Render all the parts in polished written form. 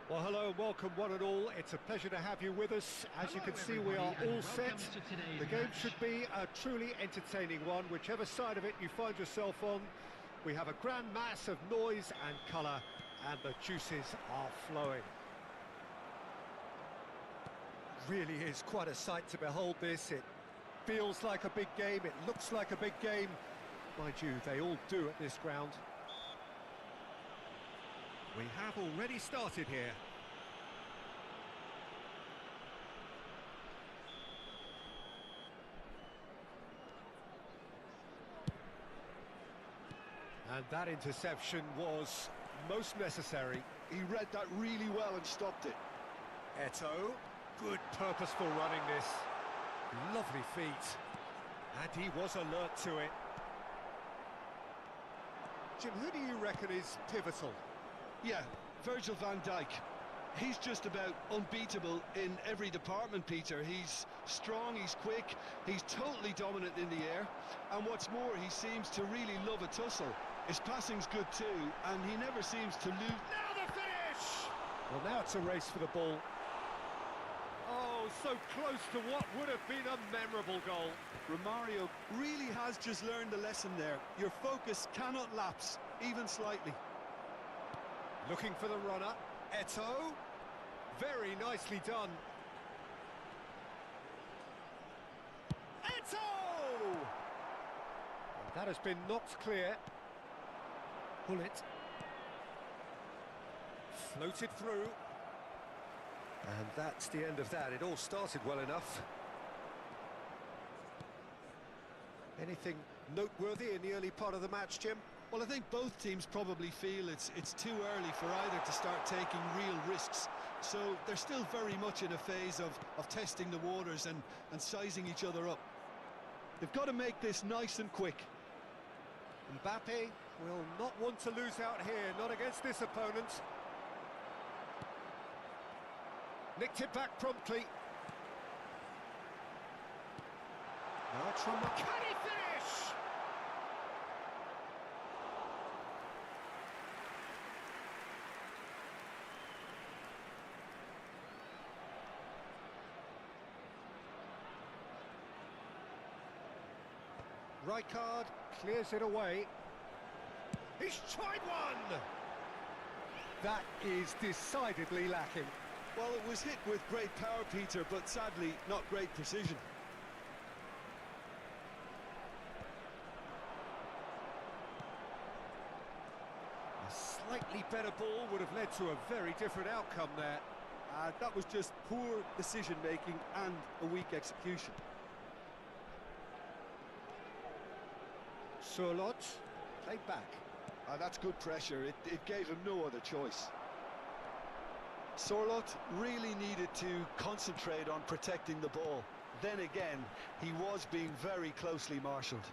Well, hello and welcome one and all. It's a pleasure to have you with us. As you can see, we are all set. The game should be a truly entertaining one, whichever side of it you find yourself on. We have a grand mass of noise and colour, and the juices are flowing. Really is quite a sight to behold this. It feels like a big game, it looks like a big game. Mind you, they all do at this ground. We have already started here. And that interception was most necessary. He read that really well and stopped it. Eto'o, good purposeful running this. Lovely feet. And he was alert to it. Jim, who do you reckon is pivotal? Yeah, Virgil van Dijk. He's just about unbeatable in every department, Peter. He's strong, he's quick, he's totally dominant in the air. And what's more, he seems to really love a tussle. His passing's good too, and he never seems to lose. Now the finish! Well, now it's a race for the ball. Oh, so close to what would have been a memorable goal. Romario really has just learned the lesson there. Your focus cannot lapse, even slightly. Looking for the runner, Eto'o. Very nicely done. Eto'o! And that has been knocked clear. Pull it. Floated through. And that's the end of that. It all started well enough. Anything noteworthy in the early part of the match, Jim? Well, I think both teams probably feel it's too early for either to start taking real risks. So they're still very much in a phase of testing the waters and sizing each other up. They've got to make this nice and quick. Mbappe will not want to lose out here, not against this opponent. Nicked it back promptly. Now it's from can he finish? Rijkaard clears it away. He's tried one! That is decidedly lacking. Well, it was hit with great power, Peter, but sadly, not great precision. A slightly better ball would have led to a very different outcome there. That was just poor decision-making and a weak execution. Surlot, played back. That's good pressure. It gave him no other choice. Surlot really needed to concentrate on protecting the ball. Then again, he was being very closely marshalled.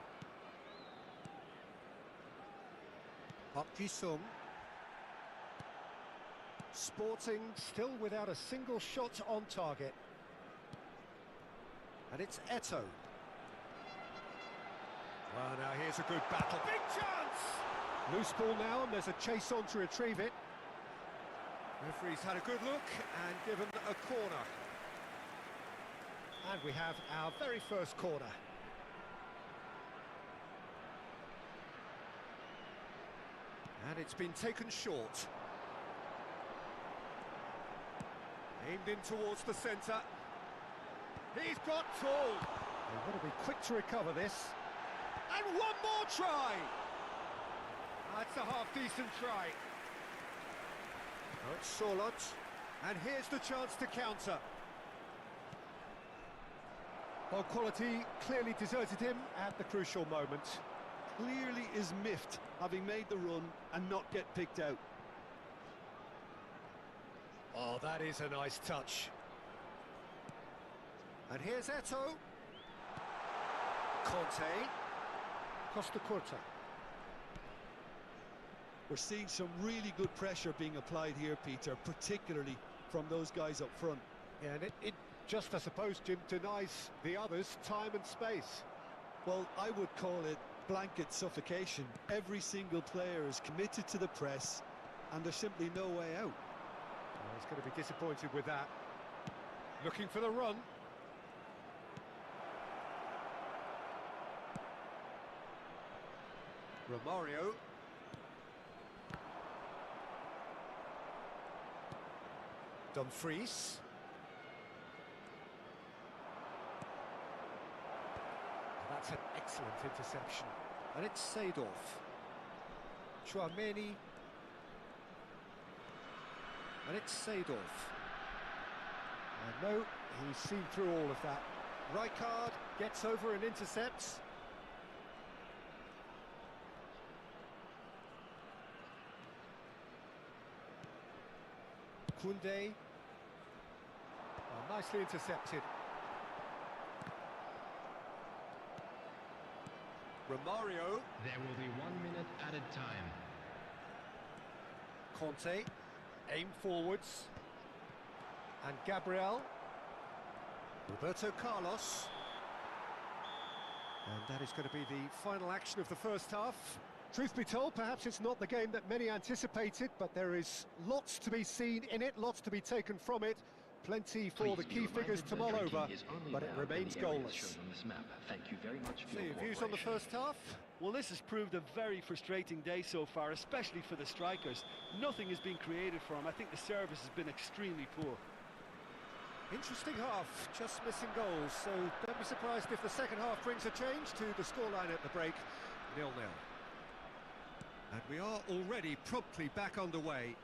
Park Ji-sung. Sporting still without a single shot on target. And it's Eto'o. Well, now here's a good battle. Big chance! Loose ball now, and there's a chase on to retrieve it. Referee's had a good look and given a corner. And we have our very first corner. And it's been taken short. Aimed in towards the centre. He's got tall. They've got to be quick to recover this. And one more try! That's a half-decent try. Oh, it's Surlot. And here's the chance to counter. Well, quality clearly deserted him at the crucial moment. Clearly is miffed, having made the run and not get picked out. Oh, that is a nice touch. And here's Eto'o. Conte. Costa Curta. We're seeing some really good pressure being applied here, Peter, particularly from those guys up front. Yeah, and it just, I suppose, Jim, denies the others time and space. Well, I would call it blanket suffocation. Every single player is committed to the press, and there's simply no way out. He's going to be disappointed with that. Looking for the run. Romario. Dumfries. That's an excellent interception. And it's Seedorf. Chouameni. And it's Seedorf. And no, he's seen through all of that. Rijkaard gets over and intercepts. Koundé. Oh, nicely intercepted. Romario. There will be 1 minute added time. Conte. Aim forwards. And Gabriel. Roberto Carlos. And that is going to be the final action of the first half. Truth be told, perhaps it's not the game that many anticipated, but there is lots to be seen in it, lots to be taken from it. Plenty for the key figures to mull over, but it remains goalless. Thank you very much for So your views on the first half? Well, this has proved a very frustrating day so far, especially for the strikers. Nothing has been created for them. I think the service has been extremely poor. Interesting half, just missing goals, so don't be surprised if the second half brings a change to the scoreline at the break, 0-0. And we are already promptly back underway.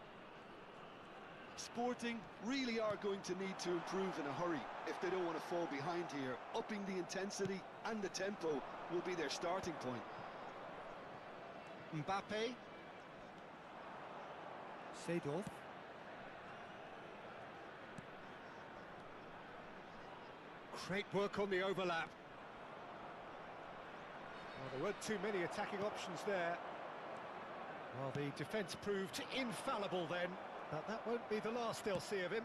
Sporting really are going to need to improve in a hurry if they don't want to fall behind here. Upping the intensity and the tempo will be their starting point. Mbappe. Seedorf. Great work on the overlap. Well, there weren't too many attacking options there. Well, the defence proved infallible then, but that won't be the last they'll see of him.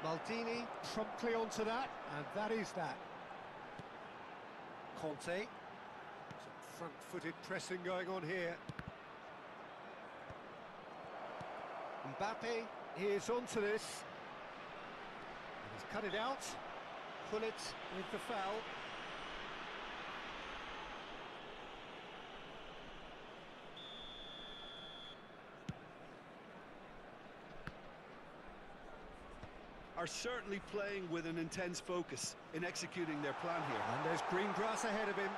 Maldini promptly onto that, and that is that. Conte. Some front-footed pressing going on here. Mbappe, he is onto this. He's cut it out, pull it with the foul. Are certainly playing with an intense focus in executing their plan here. And there's green grass ahead of him.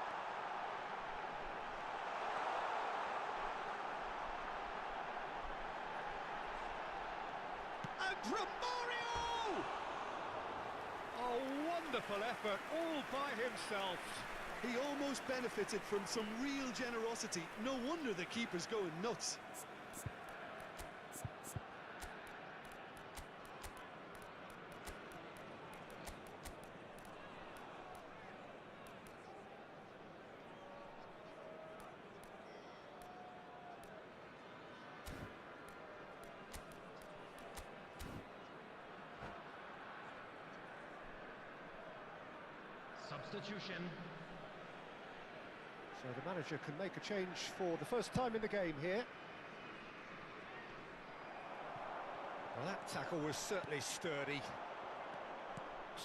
And Romario! Oh, wonderful effort, all by himself. He almost benefited from some real generosity. No wonder the keeper's going nuts. Substitution. So the manager can make a change for the first time in the game here. Well, that tackle was certainly sturdy.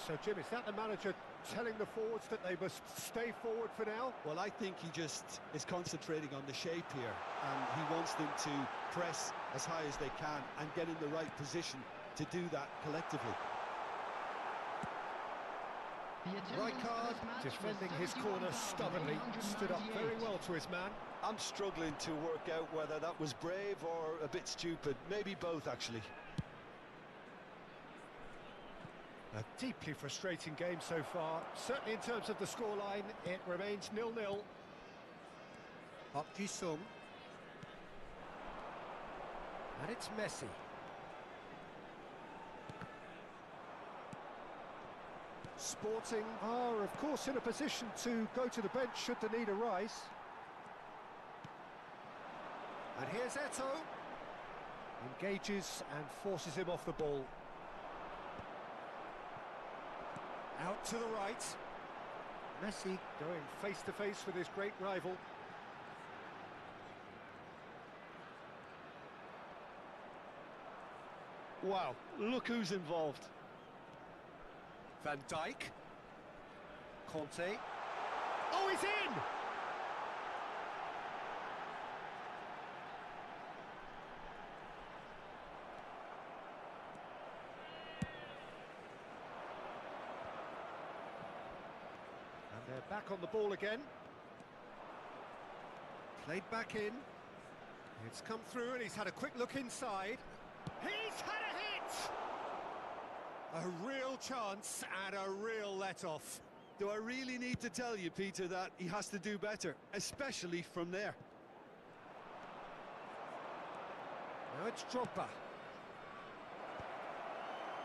So, Jim, is that the manager telling the forwards that they must stay forward for now? Well, I think he just is concentrating on the shape here, and he wants them to press as high as they can and get in the right position to do that collectively. Rijkaard, defending his corner stubbornly, stood up very well to his man. I'm struggling to work out whether that was brave or a bit stupid. Maybe both, actually. A deeply frustrating game so far. Certainly in terms of the scoreline, it remains 0-0. Up Ji-sung. And it's Messi. Sporting are, of course, in a position to go to the bench should the need arise. And here's Eto'o. Engages and forces him off the ball. Out to the right. Messi going face-to-face with his great rival. Wow, look who's involved. Van Dijk. Conte. Oh, he's in! And they're back on the ball again. Played back in. It's come through and he's had a quick look inside. He's had a hit! A real chance and a real let-off. Do I really need to tell you, Peter, that he has to do better, especially from there? Now it's Drogba.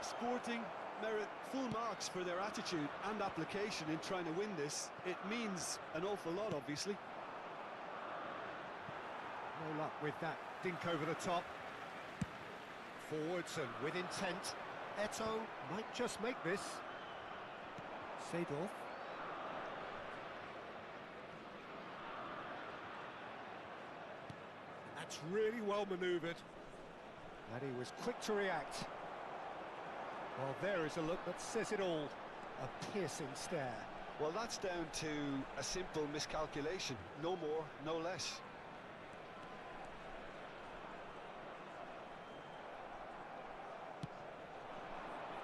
Sporting merit full marks for their attitude and application in trying to win this. It means an awful lot, obviously. No luck with that dink over the top. Forwards and with intent. Eto'o might just make this. Seedorf. That's really well manoeuvred. And he was quick to react. Well, there is a look that says it all. A piercing stare. Well, that's down to a simple miscalculation. No more, no less.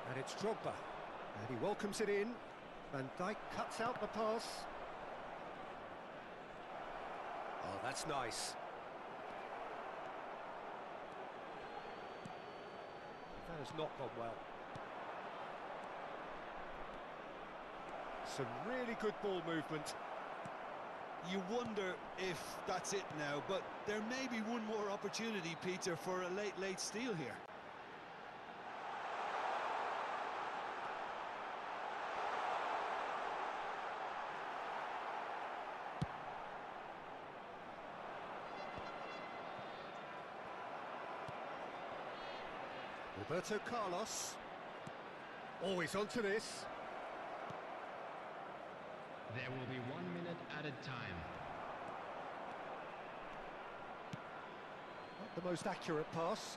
And it's Drogba. And he welcomes it in. Van Dijk cuts out the pass. Oh, that's nice. That has not gone well. Some really good ball movement. You wonder if that's it now, but there may be one more opportunity, Peter, for a late steal here. Roberto Carlos. Always onto this. There will be 1 minute added time. Not the most accurate pass.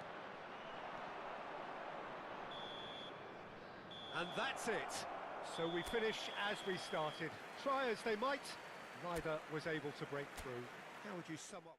And that's it. So we finish as we started. Try as they might, neither was able to break through. How would you sum up?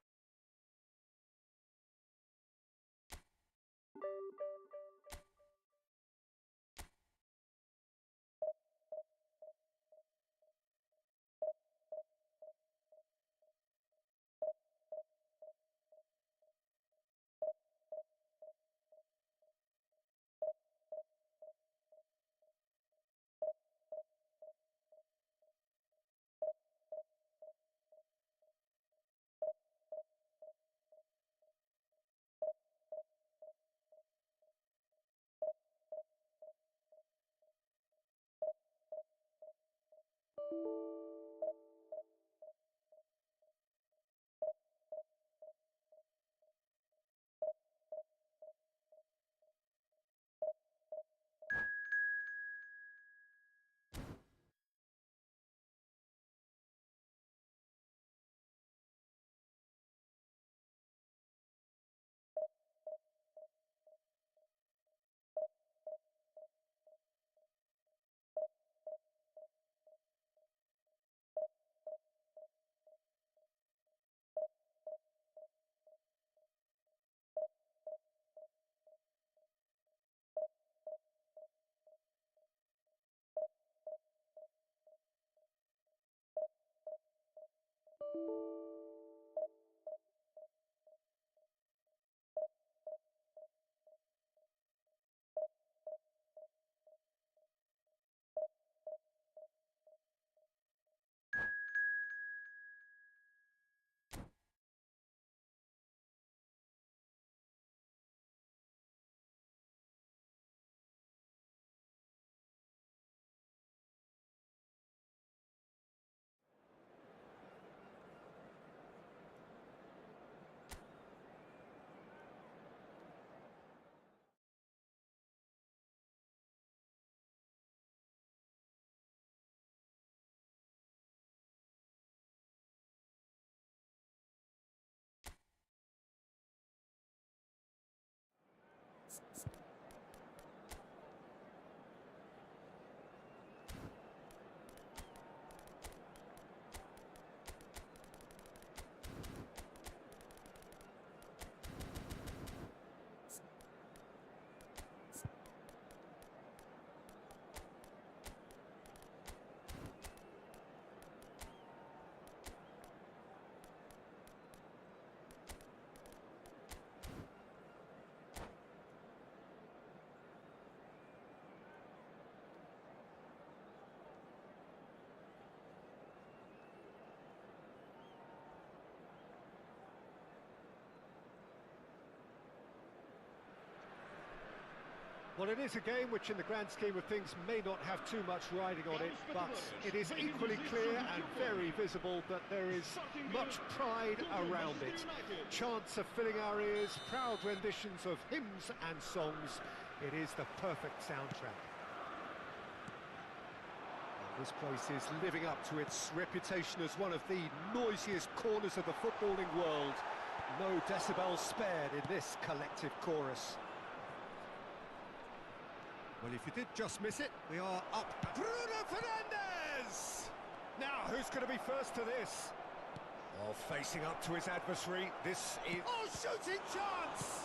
Well, it is a game which in the grand scheme of things may not have too much riding on it, but it is equally clear and very visible that there is much pride around it. Chants are filling our ears, proud renditions of hymns and songs. It is the perfect soundtrack. This place is living up to its reputation as one of the noisiest corners of the footballing world. No decibels spared in this collective chorus. Well, if you did just miss it, we are up. Bruno Fernandes! Now, who's going to be first to this? Oh, facing up to his adversary, this is... Oh, shooting chance!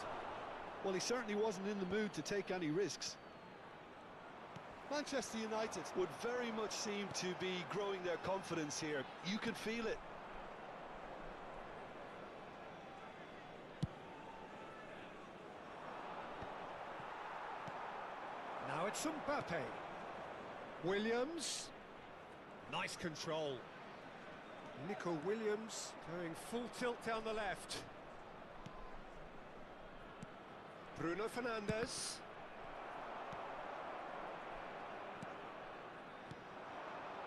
Well, he certainly wasn't in the mood to take any risks. Manchester United would very much seem to be growing their confidence here. You can feel it. Now it's Mbappe. Williams. Nice control. Nico Williams going full tilt down the left. Bruno Fernandes.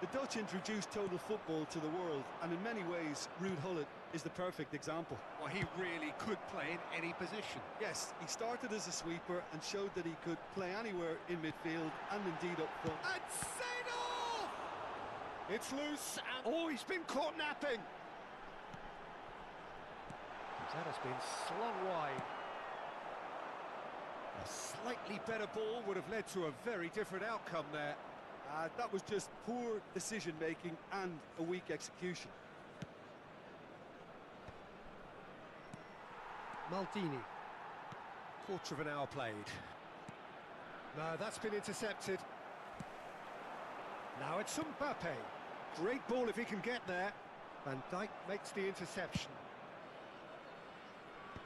The Dutch introduced total football to the world, and in many ways, Ruud Gullit is the perfect example. Well, he really could play in any position. Yes, he started as a sweeper and showed that he could play anywhere in midfield and indeed up front. And Seno! It's loose and... Oh, he's been caught napping! That has been slung wide. A slightly better ball would have led to a very different outcome there. That was just poor decision-making and a weak execution. Maldini. Quarter of an hour played. No, that's been intercepted. Now it's Mbappe. Great ball if he can get there. Van Dijk makes the interception.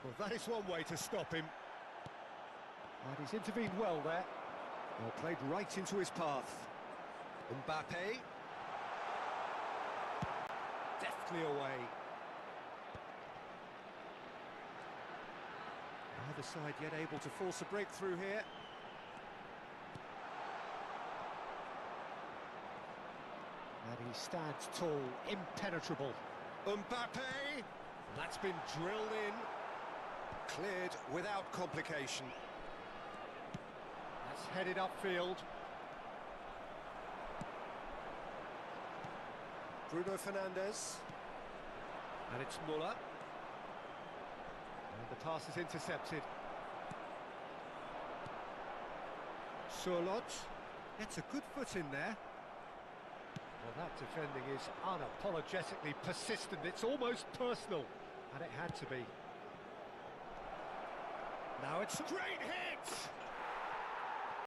Well, that is one way to stop him. And he's intervened well there. Well, played right into his path. Mbappe. Deftly away. Neither side yet able to force a breakthrough here. And he stands tall, impenetrable. Mbappe! That's been drilled in. Cleared without complication. That's headed upfield. Bruno Fernandes. And it's Muller. And the pass is intercepted. Surlot gets a good foot in there. Well, that defending is unapologetically persistent. It's almost personal. And it had to be. Now it's a great hit!